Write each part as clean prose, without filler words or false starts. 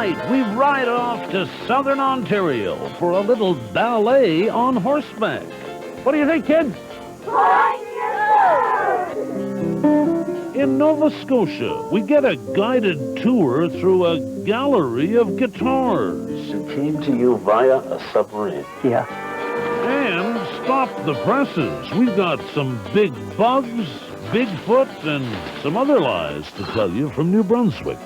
Tonight, we ride off to southern Ontario for a little ballet on horseback. What do you think, kids? In Nova Scotia, we get a guided tour through a gallery of guitars. It came to you via a submarine. Yeah. And stop the presses. We've got some big bugs, Bigfoot, and some other lies to tell you from New Brunswick.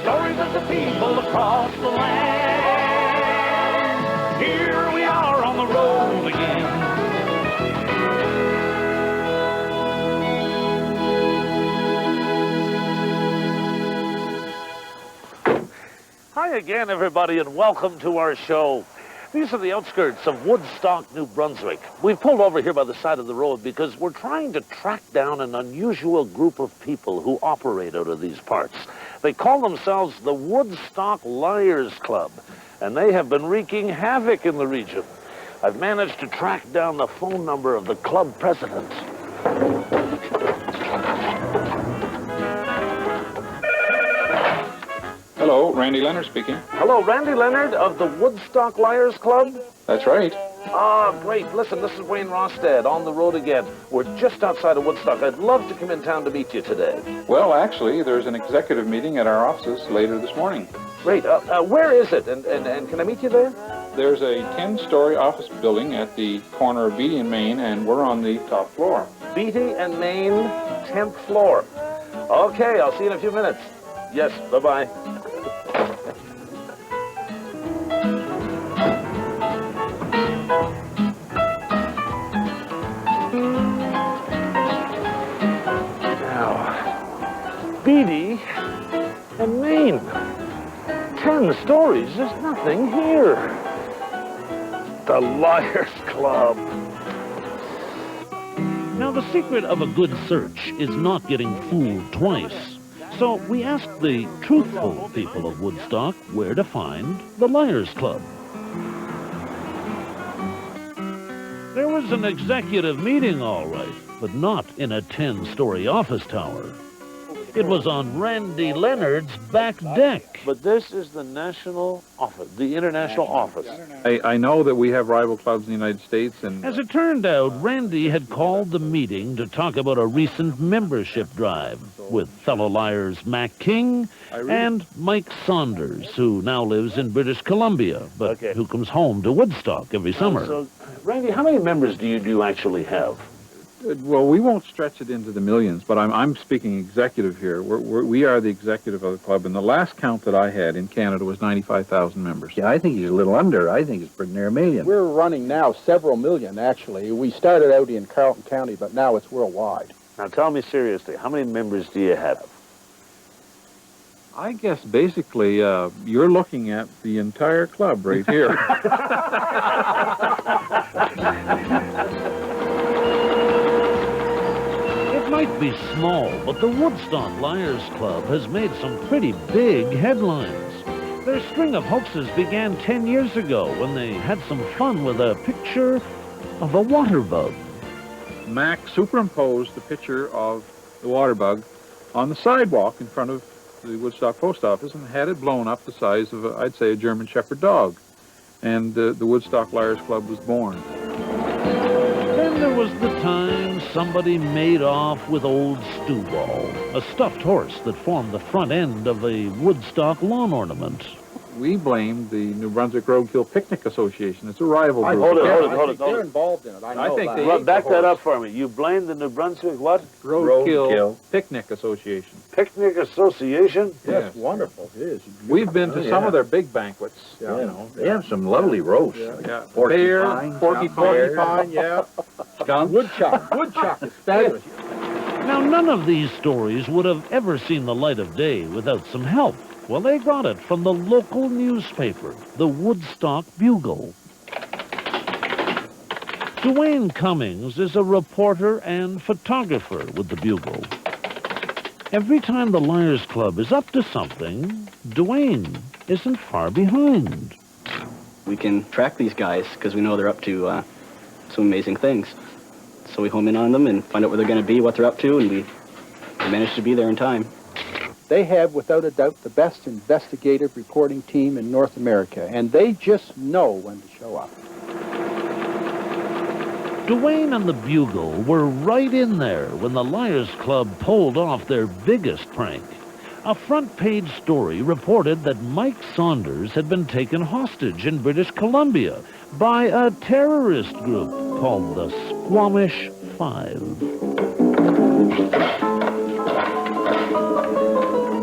Stories of the people across the land. Here we are on the road again. Hi again, everybody, and welcome to our show. These are the outskirts of Woodstock, New Brunswick. We've pulled over here by the side of the road because we're trying to track down an unusual group of people who operate out of these parts. They call themselves the Woodstock Liars Club, and they have been wreaking havoc in the region. I've managed to track down the phone number of the club president. Hello, Randy Leonard speaking. Hello, Randy Leonard of the Woodstock Liars Club? That's right. Ah, great. Listen, this is Wayne Rostad on the road again. We're just outside of Woodstock. I'd love to come in town to meet you today. Well, actually, there's an executive meeting at our offices later this morning. Great. Where is it? And can I meet you there? There's a 10-story office building at the corner of Beatty and Main, and we're on the top floor. Beatty and Main, 10th floor. Okay, I'll see you in a few minutes. Yes, bye-bye. Beatty and Main. 10 stories, there's nothing here. The Liars Club. Now, the secret of a good search is not getting fooled twice. So we asked the truthful people of Woodstock where to find the Liars Club. There was an executive meeting, all right, but not in a 10-story office tower. It was on Randy Leonard's back deck. But this is the national office, the international office. I know that we have rival clubs in the United States, and As it turned out, Randy had called the meeting to talk about a recent membership drive with fellow liars Mac King and Mike Saunders, who now lives in British Columbia, but who comes home to Woodstock every summer. So, Randy, how many members do you actually have? well, we won't stretch it into the millions, but I'm speaking executive here. We are the executive of the club, and the last count that I had in Canada was 95,000 members. Yeah, I think he's a little under. I think it's pretty near a million. We're running now several million, actually. We started out in Carleton County, but now it's worldwide. Now, tell me seriously, how many members do you have? I guess basically you're looking at the entire club right here. It might be small, but the Woodstock Liars Club has made some pretty big headlines. Their string of hoaxes began 10 years ago when they had some fun with a picture of a water bug. Mac superimposed the picture of the water bug on the sidewalk in front of the Woodstock post office and had it blown up the size of, I'd say, a German Shepherd dog. And the Woodstock Liars Club was born. Then there was the time somebody made off with old Stewball, a stuffed horse that formed the front end of a Woodstock lawn ornament. We blamed the New Brunswick Roadkill Picnic Association. It's a rival group. Hold it. They're involved in it. I know think that. they Well, back that up for me. You blame the New Brunswick what? Roadkill Picnic Association. Picnic Association? Yes. It's wonderful. It is. We've been to some of their big banquets. Yeah. You know. They have some lovely roasts. Yeah. Porcupine, Porcupine, yeah. skunk. Woodchuck is fabulous. Now, none of these stories would have ever seen the light of day without some help. Well, they got it from the local newspaper, the Woodstock Bugle. Duane Cummings is a reporter and photographer with the Bugle. Every time the Liars Club is up to something, Duane isn't far behind. We can track these guys because we know they're up to some amazing things. So we home in on them and find out where they're going to be, what they're up to, and we managed to be there in time. They have, without a doubt, the best investigative reporting team in North America, and they just know when to show up. Duane and the Bugle were right in there when the Liars Club pulled off their biggest prank. A front-page story reported that Mike Saunders had been taken hostage in British Columbia by a terrorist group called the Squamish Five.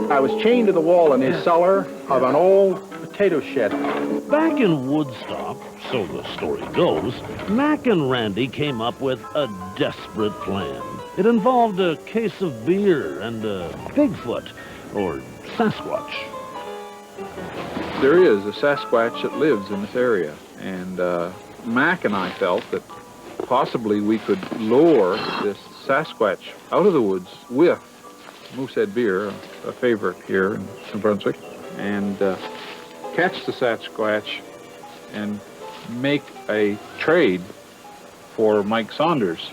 I was chained to the wall in the cellar of an old potato shed. Back in Woodstock, so the story goes, Mac and Randy came up with a desperate plan. It involved a case of beer and a Bigfoot, or Sasquatch. There is a Sasquatch that lives in this area, and Mac and I felt that possibly we could lure this Sasquatch out of the woods with Moosehead beer, a favorite here in New Brunswick, and catch the Sasquatch and make a trade for Mike Saunders.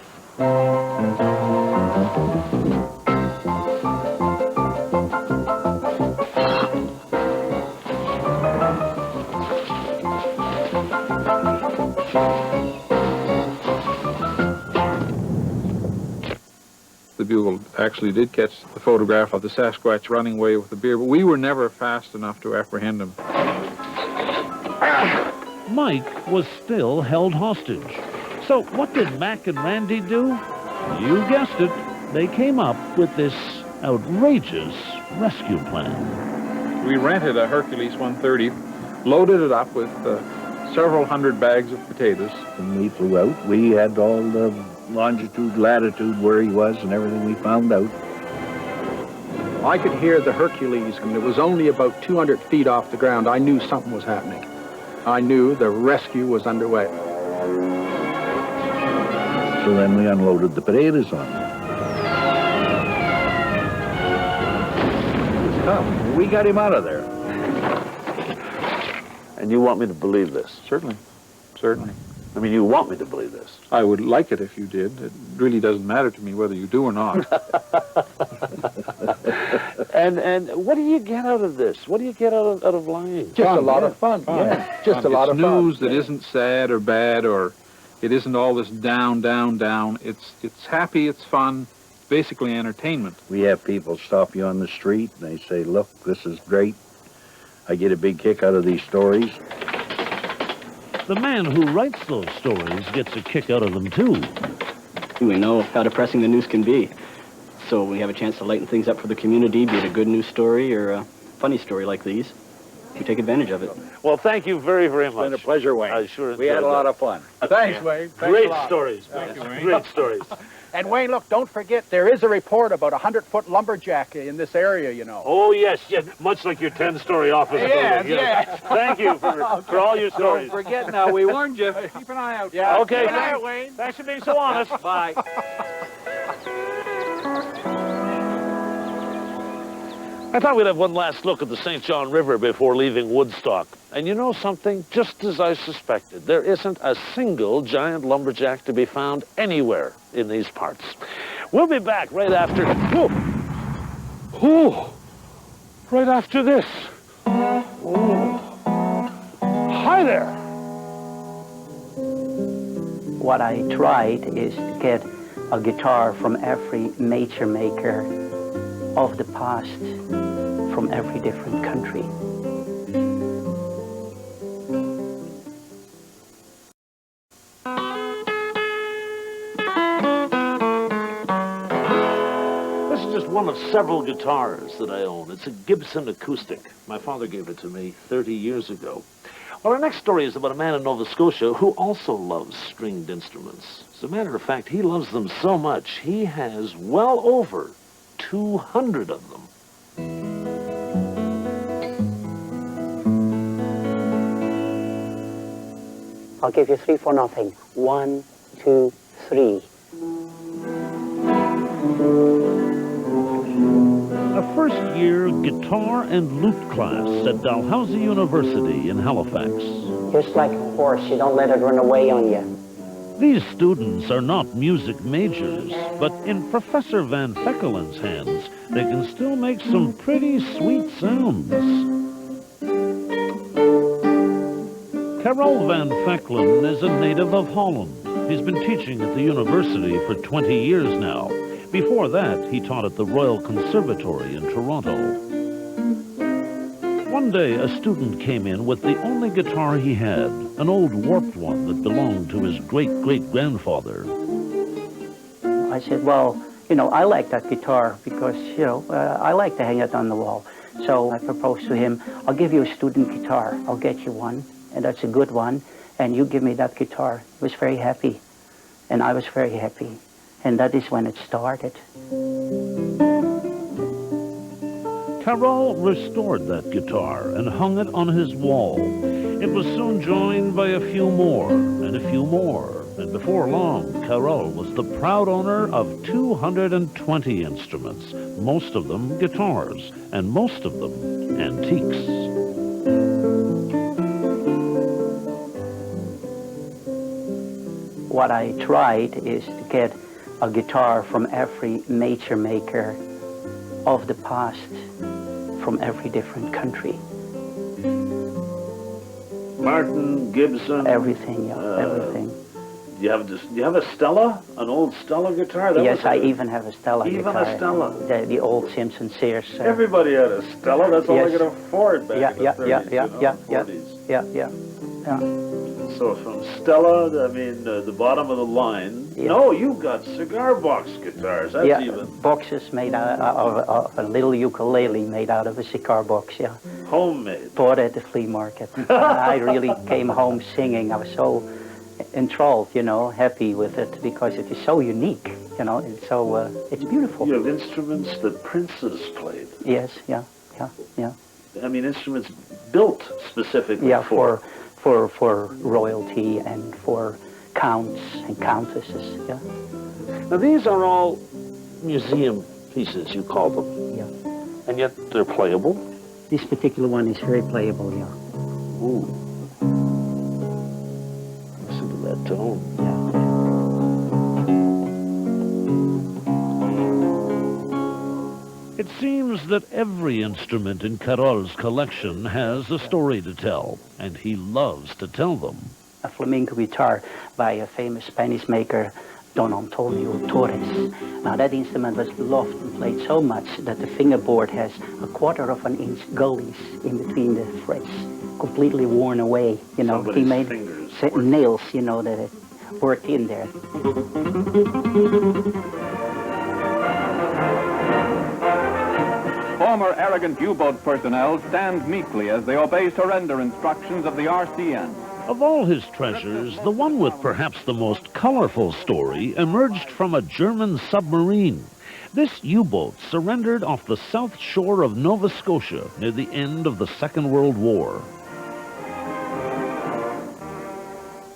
The Bugle actually did catch the photograph of the Sasquatch running away with the beer, but we were never fast enough to apprehend him. Mike was still held hostage. So what did Mac and Randy do? You guessed it. They came up with this outrageous rescue plan. We rented a Hercules 130, loaded it up with several hundred bags of potatoes. When we flew out, we had all the longitude, latitude, where he was, and everything we found out. I could hear the Hercules, and it was only about 200 feet off the ground. I knew something was happening. I knew the rescue was underway. So then we unloaded the potatoes on him. It was tough. We got him out of there. And you want me to believe this? Certainly, certainly. I mean, you want me to believe this? I would like it if you did. It really doesn't matter to me whether you do or not. And what do you get out of this? What do you get out of lying? Just a lot of fun. Yeah, just a lot of fun. It's news that isn't sad or bad, or it isn't all this down, down, down. It's happy, it's fun, basically entertainment. We have people stop you on the street, and they say, look, this is great. I get a big kick out of these stories. The man who writes those stories gets a kick out of them, too. We know how depressing the news can be. So when we have a chance to lighten things up for the community, be it a good news story or a funny story like these, we take advantage of it. Well, thank you very, very much. It's been a pleasure, Wayne. I sure We had a lot of fun. Thanks, Wayne. Thanks a Great lot. stories. Thank you, Wayne. Great stories. And Wayne, look, don't forget, there is a report about a 100-foot lumberjack in this area, you know. Oh, yes, yes. Much like your 10-story office Yes, building. yes. Thank you for all your stories. Don't forget now, we warned you. Keep an eye out. Yeah. Okay, Good night, thanks, Wayne. thanks for being so honest. Bye. I thought we'd have one last look at the St. John River before leaving Woodstock. And you know something? Just as I suspected, there isn't a single giant lumberjack to be found anywhere in these parts. We'll be back right after... right after this. Hi there. What I tried is to get a guitar from every major maker of the past, from every different country. This is just one of several guitars that I own. It's a Gibson acoustic. My father gave it to me 30 years ago. Well, our next story is about a man in Nova Scotia who also loves stringed instruments. As a matter of fact, he loves them so much, he has well over 200 of them. I'll give you 3 for nothing. 1, 2, 3. A first-year guitar and lute class at Dalhousie University in Halifax. Just like a horse, you don't let it run away on you. These students are not music majors, but in Professor Van Feckelen's hands, they can still make some pretty sweet sounds. Karel Van Feckelen is a native of Holland. He's been teaching at the university for 20 years now. Before that, he taught at the Royal Conservatory in Toronto. One day, a student came in with the only guitar he had, an old warped one that belonged to his great-great-grandfather. I said, well, you know, I like that guitar because, you know, I like to hang it on the wall. So I proposed to him, I'll give you a student guitar. I'll get you one, and that's a good one, and you give me that guitar. He was very happy, and I was very happy. And that is when it started. Karel restored that guitar and hung it on his wall. It was soon joined by a few more, and a few more, and before long, Karel was the proud owner of 220 instruments, most of them guitars, and most of them antiques. What I tried is to get a guitar from every major maker of the past, from every different country. Martin, Gibson. Everything, yeah, everything. Do you have a Stella? An old Stella guitar? Yes, I even have a Stella Even guitar. a Stella? The old Simpson Sears. Everybody had a Stella. That's all Yes. I could afford back in the 30s, yeah, 40s. yeah. So from Stella, I mean, the bottom of the line. Yeah. No, you've got cigar box guitars. That's Yeah, even boxes made out of a little ukulele made out of a cigar box, yeah. homemade. Bought at the flea market. I really came home singing. I was so enthralled, you know, happy with it because it is so unique, you know, and so it's beautiful. You have instruments that princes played. Yes, yeah. I mean, instruments built specifically Yeah, for royalty and for counts and countesses, yeah. Now, these are all museum pieces, you call them. Yeah. And yet they're playable. This particular one is very playable, yeah. Ooh. Listen to that tone. Yeah. It seems that every instrument in Karel's collection has a story to tell, and he loves to tell them. A flamenco guitar by a famous Spanish maker, Don Antonio Torres. Now that instrument was loved and played so much that the fingerboard has 1/4 of an inch gullies in between the frets, completely worn away. You know, Somebody's he made fingers nails, you know, that it worked in there. Former arrogant U-boat personnel stand meekly as they obey surrender instructions of the RCN. Of all his treasures, the one with perhaps the most colorful story emerged from a German submarine. This U-boat surrendered off the south shore of Nova Scotia near the end of the Second World War.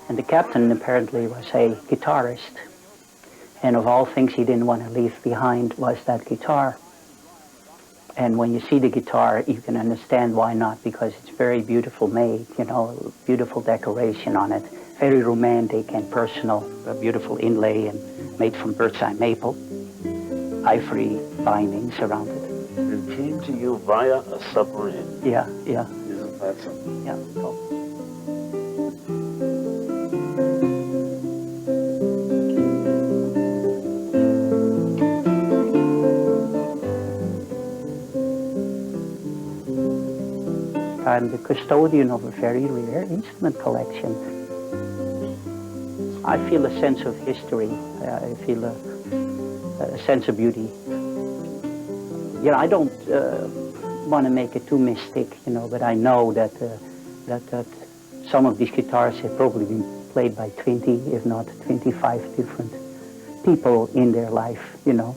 And the captain apparently was a guitarist. And of all things he didn't want to leave behind was that guitar. And when you see the guitar, you can understand why not, because it's very beautiful made, you know, beautiful decoration on it. Very romantic and personal, a beautiful inlay and made from bird's eye maple. Ivory bindings around it. It came to you via a submarine. Yeah. Isn't that something? Yeah. Oh. I'm the custodian of a very rare instrument collection. I feel a sense of history. I feel a sense of beauty. You know, I don't want to make it too mystic, you know, but I know that that some of these guitars have probably been played by 20, if not 25 different people in their life, you know.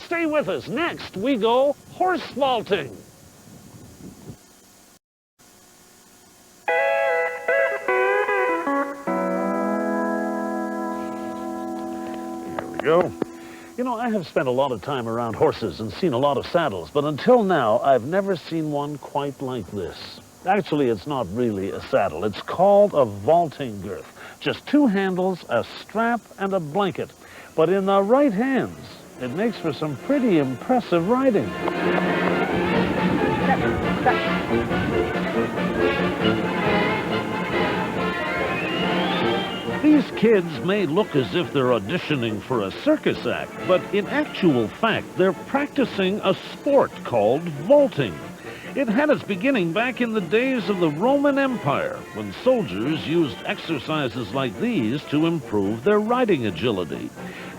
Stay with us. Next, we go horse vaulting. Here we go. know, I have spent a lot of time around horses and seen a lot of saddles, but until now, I've never seen one quite like this. Actually, it's not really a saddle. It's called a vaulting girth. Just two handles, a strap, and a blanket. But in the right hands, it makes for some pretty impressive riding. These kids may look as if they're auditioning for a circus act, but in actual fact, they're practicing a sport called vaulting. It had its beginning back in the days of the Roman Empire, when soldiers used exercises like these to improve their riding agility.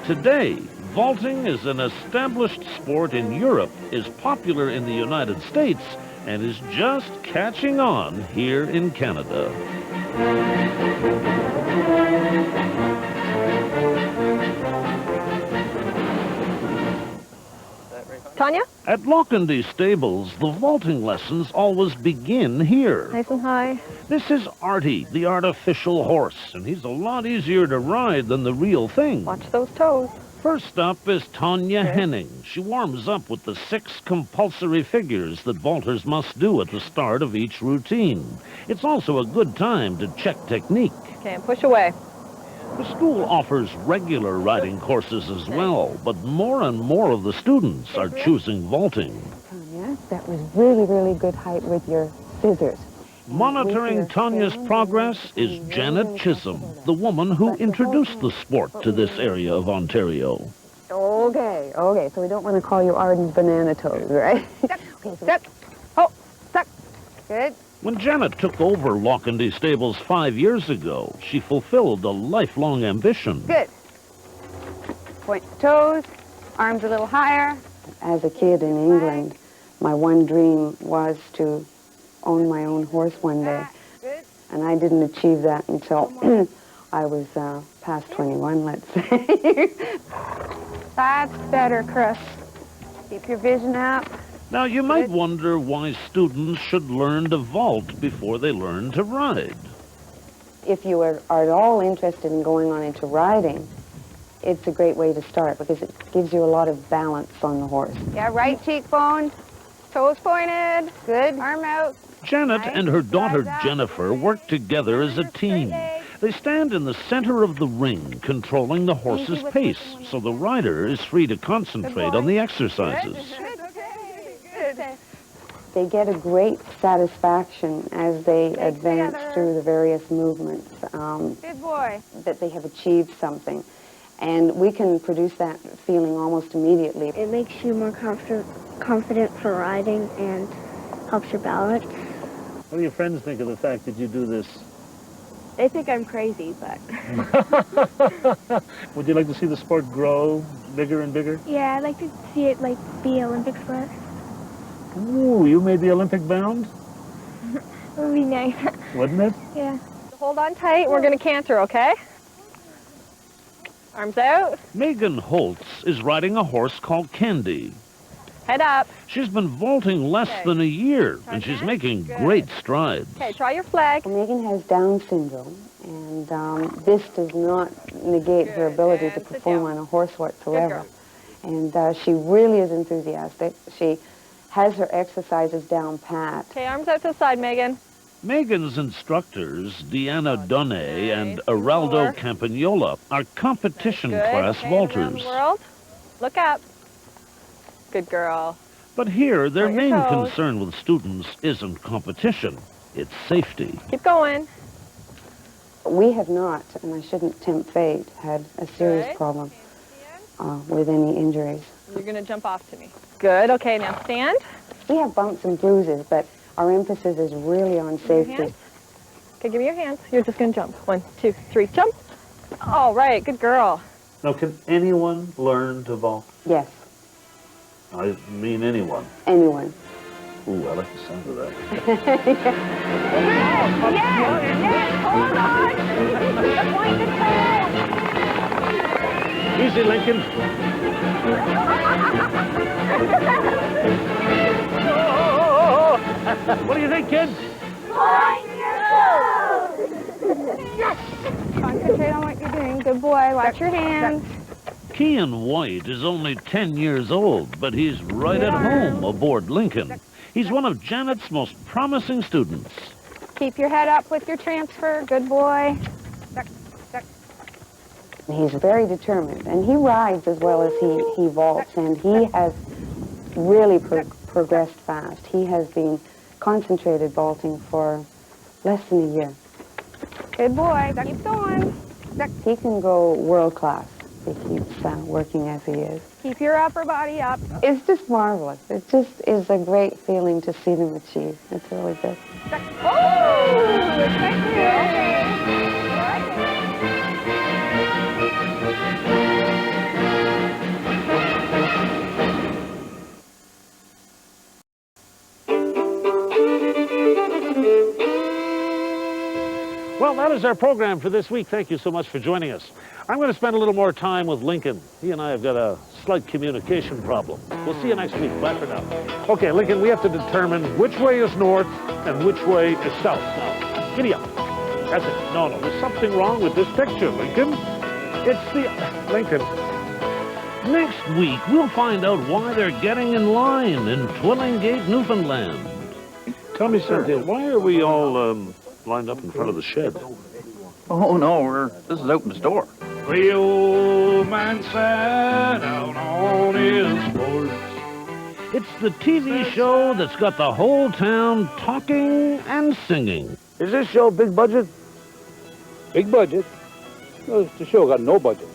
Today, vaulting is an established sport in Europe, is popular in the United States, and is just catching on here in Canada. Tanya? At Lockhandy Stables, the vaulting lessons always begin here. Nice and high. This is Artie, the artificial horse, and he's a lot easier to ride than the real thing. Watch those toes. First up is Tanya Henning. She warms up with the 6 compulsory figures that vaulters must do at the start of each routine. It's also a good time to check technique. Okay, and push away. The school offers regular riding courses as well, but more and more of the students are choosing vaulting. Tanya, that was really, really good height with your scissors. Monitoring Tanya's progress is Janet Chisholm, the woman who introduced the sport to this area of Ontario. Okay, so we don't want to call you Arden's banana toes, right? Step. Oh, step. Good. When Janet took over Lockhandy Stables 5 years ago, she fulfilled a lifelong ambition. Good. Point the toes, arms a little higher. As a kid in England, my one dream was to own my own horse one day. Good. And I didn't achieve that until I was past 21, let's say. That's better, Chris. Keep your vision up. Now, you might wonder why students should learn to vault before they learn to ride. If you are at all interested in going on into riding, it's a great way to start because it gives you a lot of balance on the horse. Yeah, right cheekbone. Toes pointed. Good. Arm out. Janet and her daughter Jennifer work together as a team. They stand in the center of the ring, controlling the horse's pace, so the rider is free to concentrate on the exercises. They get a great satisfaction as they advance through the various movements, Good boy. that they have achieved something. And we can produce that feeling almost immediately. It makes you more confident for riding and helps your balance. What do your friends think of the fact that you do this? They think I'm crazy, but... Would you like to see the sport grow bigger and bigger? Yeah, I'd like to see it, like, be Olympic sport. Ooh, you may be Olympic bound? It would be nice. Wouldn't it? Yeah. Hold on tight. We're going to canter, okay? Arms out. Megan Holtz is riding a horse called Candy. Head up. She's been vaulting less than a year, and she's making great strides. Okay, try your flag. Megan has Down syndrome, and this does not negate her ability to perform on a horse whatsoever. And she really is enthusiastic. She has her exercises down pat. Okay, arms out to the side, Megan. Megan's instructors, Deanna Donne and Araldo Campagnola, are competition-class vaulters. Look up. Good girl. But here, their Point your main toes. concern with students isn't competition, it's safety. Keep going. We have not, and I shouldn't tempt fate, had a serious problem with any injuries. You're going to jump off to me. Good. Okay, now stand. We have bumps and bruises, but our emphasis is really on safety. Okay, give me your hands. You're just going to jump. 1, 2, 3, jump. All right, good girl. Now, can anyone learn to vault? Yes, I mean anyone. anyone. Ooh, I like the sound of that. Yes, hold on. Point the toe. Easy, Lincoln. What do you think, kids? Yes! Concentrate on what you're doing. Good boy. Watch your hands. Kean White is only 10 years old, but he's right at home aboard Lincoln. He's one of Janet's most promising students. Keep your head up with your transfer. Good boy. He's very determined, and he rides as well as he vaults, and he has really progressed fast. He has been concentrated vaulting for less than a year. Good boy. Keep going. He can go world class if he keeps working as he is. Keep your upper body up. It's just marvelous. It just is a great feeling to see them achieve. It's really good. Oh! Thank you. Well, that is our program for this week. Thank you so much for joining us. I'm going to spend a little more time with Lincoln. He and I have got a slight communication problem. We'll see you next week. Bye for now. Okay, Lincoln, we have to determine which way is north and which way is south. Now, giddy up. That's it. No, there's something wrong with this picture, Lincoln. It's the... Lincoln. Next week, we'll find out why they're getting in line in Twillingate, Newfoundland. Tell me, Cynthia, why are we all lined up in front of the shed? Oh, no, this is open store. The old man sat out on his porch. It's the TV show that's got the whole town talking and singing. Is this show big budget? Big budget? Well, the show got no budget.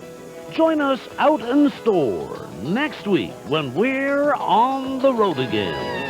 Join us out in store next week when we're on the road again.